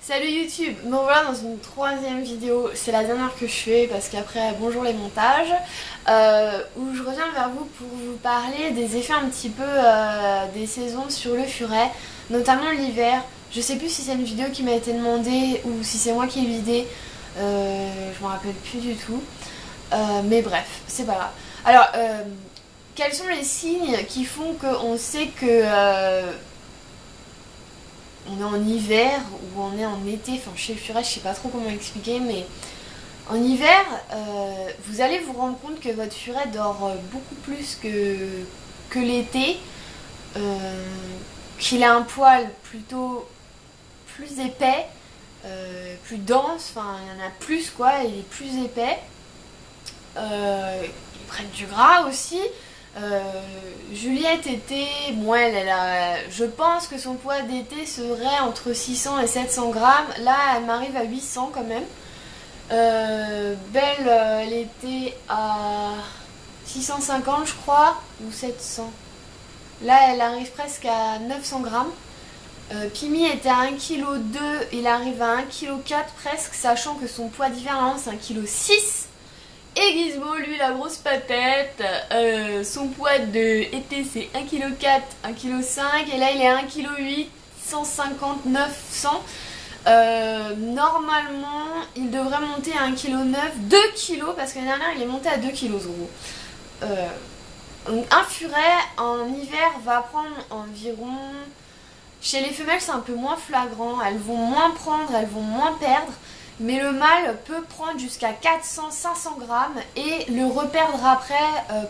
Salut YouTube, me voilà dans une troisième vidéo, c'est la dernière que je fais parce qu'après bonjour les montages, où je reviens vers vous pour vous parler des effets un petit peu des saisons sur le furet, notamment l'hiver. Je sais plus si c'est une vidéo qui m'a été demandée ou si c'est moi qui ai vidé, je me rappelle plus du tout, mais bref, c'est pas grave. Alors, quels sont les signes qui font qu'on sait que on est en hiver ou on est en été, enfin chez le furet je sais pas trop comment expliquer, mais en hiver vous allez vous rendre compte que votre furet dort beaucoup plus que l'été, qu'il a un poil plutôt plus épais, plus dense, enfin il y en a plus quoi, il est plus épais, ils prennent du gras aussi. Juliette était, bon je pense que son poids d'été serait entre 600 et 700 grammes, là elle m'arrive à 800 quand même. Belle, elle était à 650 je crois, ou 700, là elle arrive presque à 900 grammes. Pimi était à 1,2 kg, il arrive à 1,4 kg presque, sachant que son poids d'hiver normalement c'est 1,6 kg. Et Gizmo, lui, la grosse patate, son poids de été c'est 1,4 kg, 1,5 kg, et là il est à 1,8 kg, 150, 900. Normalement, il devrait monter à 1,9 kg, 2 kg, parce que l'année dernière il est monté à 2 kg gros. Donc un furet en hiver va prendre environ... Chez les femelles c'est un peu moins flagrant, elles vont moins prendre, elles vont moins perdre. Mais le mâle peut prendre jusqu'à 400-500 grammes et le reperdre après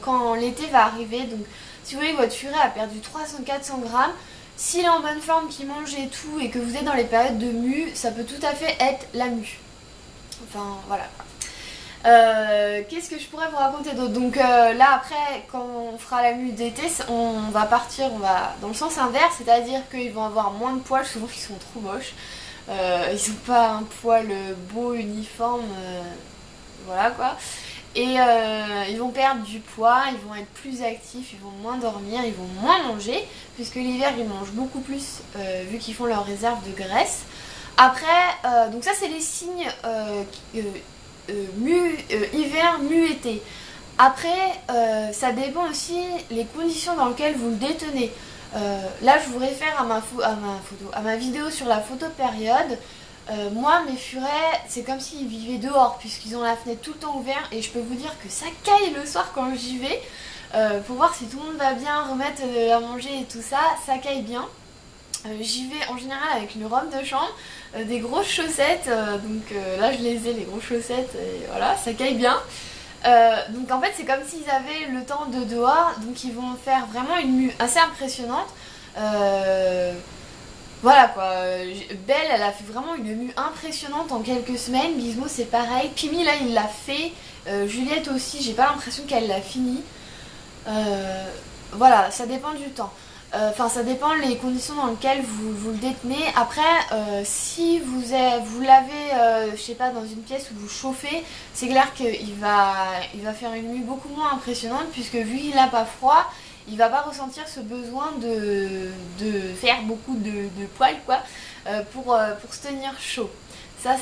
quand l'été va arriver. Donc si vous voyez que votre furet a perdu 300-400 grammes, s'il est en bonne forme, qu'il mange et tout, et que vous êtes dans les périodes de mue, ça peut tout à fait être la mue. Enfin voilà. Qu'est-ce que je pourrais vous raconter d'autre? Donc là après, quand on fera la mue d'été, on va partir, on va dans le sens inverse, c'est-à-dire qu'ils vont avoir moins de poils, souvent ils sont trop moches. Ils n'ont pas un poil beau, uniforme, voilà quoi. Et ils vont perdre du poids, ils vont être plus actifs, ils vont moins dormir, ils vont moins manger, puisque l'hiver ils mangent beaucoup plus vu qu'ils font leur réserve de graisse. Après, donc ça c'est les signes hiver, mue-été. Après, ça dépend aussi les conditions dans lesquelles vous le détenez. Là je vous réfère à ma vidéo sur la photopériode. Moi mes furets c'est comme s'ils vivaient dehors puisqu'ils ont la fenêtre tout le temps ouverte et je peux vous dire que ça caille le soir quand j'y vais pour voir si tout le monde va bien, remettre à manger et tout ça, ça caille bien. J'y vais en général avec une robe de chambre, des grosses chaussettes, donc là je les ai les grosses chaussettes et voilà ça caille bien. Donc en fait c'est comme s'ils avaient le temps de dehors, donc ils vont faire vraiment une mue assez impressionnante. Voilà quoi, Belle elle a fait vraiment une mue impressionnante en quelques semaines, Gizmo c'est pareil, Pimi là il l'a fait, Juliette aussi j'ai pas l'impression qu'elle l'a fini. Voilà, ça dépend du temps. Enfin ça dépend les conditions dans lesquelles vous le détenez. Après si vous l'avez je sais pas dans une pièce où vous chauffez, c'est clair qu'il va faire une mue beaucoup moins impressionnante puisque vu qu'il n'a pas froid, il va pas ressentir ce besoin de faire beaucoup de poils quoi pour se tenir chaud. Ça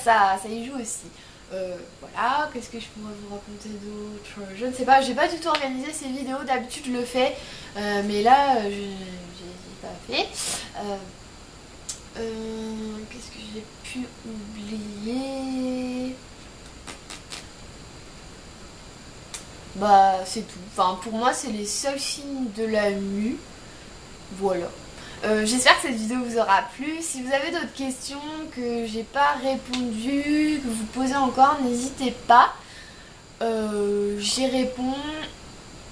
y joue aussi. Voilà, qu'est-ce que je pourrais vous raconter d'autre? Je ne sais pas, j'ai pas du tout organisé ces vidéos, d'habitude je le fais, mais là je n'ai pas fait. Qu'est-ce que j'ai pu oublier? Bah c'est tout, enfin pour moi c'est les seuls signes de la mue, voilà. J'espère que cette vidéo vous aura plu. Si vous avez d'autres questions que j'ai pas répondu, que vous posez encore, n'hésitez pas. J'y réponds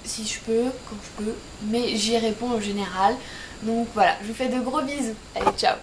si je peux, quand je peux, mais j'y réponds en général. Donc voilà, je vous fais de gros bisous. Allez, ciao!